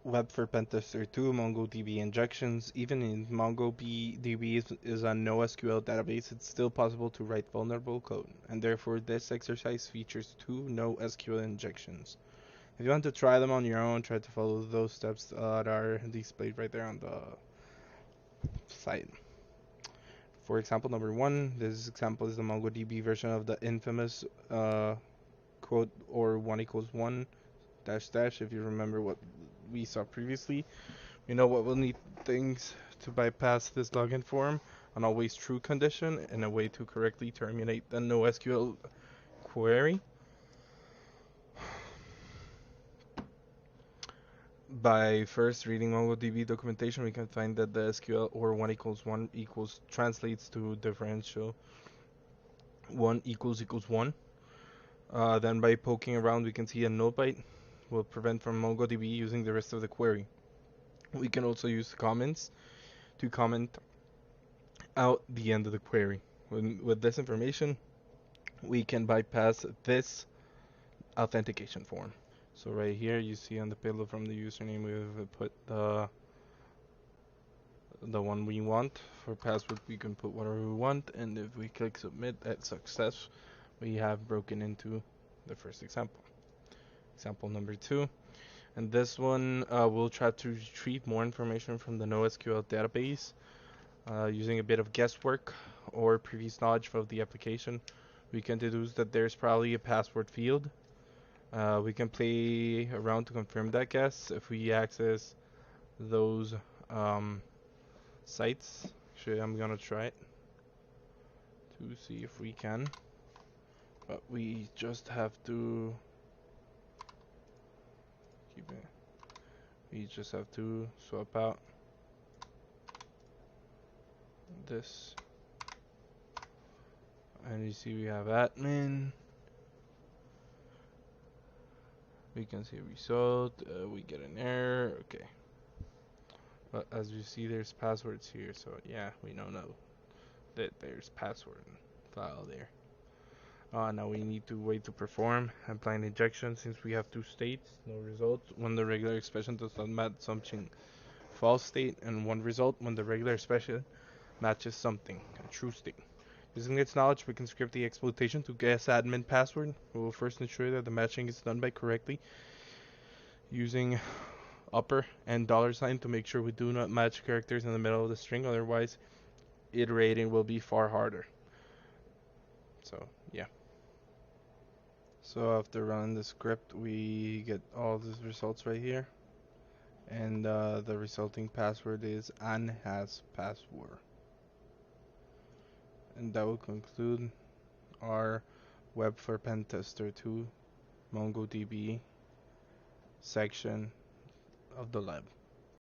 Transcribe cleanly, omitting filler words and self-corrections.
Web for Pentester 2, MongoDB injections. Even in MongoDB is a NoSQL database, it's still possible to write vulnerable code, and therefore this exercise features 2 NoSQL injections. If you want to try them on your own, try to follow those steps that are displayed right there on the site. For example number 1, this example is the MongoDB version of the infamous quote or 1 equals 1 dash dash. If you remember what we saw previously, we know what we'll need things to bypass this login form, an always true condition, and a way to correctly terminate the NoSQL query. By first reading MongoDB documentation, we can find that the SQL or 1 equals 1 equals translates to differential 1 equals 1. Then by poking around, we can see a null byte will prevent from MongoDB using the rest of the query. We can also use comments to comment out the end of the query. With this information, we can bypass this authentication form. So right here, you see on the payload from the username, we've put the one we want. For password, we can put whatever we want, and if we click submit at success, we have broken into the first example. Example number 2. And this one, we'll try to retrieve more information from the NoSQL database using a bit of guesswork or previous knowledge of the application. We can deduce that there's probably a password field. We can play around to confirm that guess if we access those sites. Actually, I'm gonna try it to see if we can. But we just have to keep it. We just have to swap out this. And you see we have admin. We can see result. We get an error. Okay. But as you see, there's passwords here. So yeah, we know that there's password file there. Now we need to wait to perform blind injection since we have 2 states, no result when the regular expression does not match something false state, and 1 result when the regular expression matches something, a true state. Using its knowledge, we can script the exploitation to guess admin password. We will first ensure that the matching is done by correctly using upper and $sign to make sure we do not match characters in the middle of the string, otherwise iterating will be far harder. So yeah. So after running the script, we get all these results right here, and the resulting password is anhaspassword. And that will conclude our Web for Pentester 2 MongoDB section of the lab.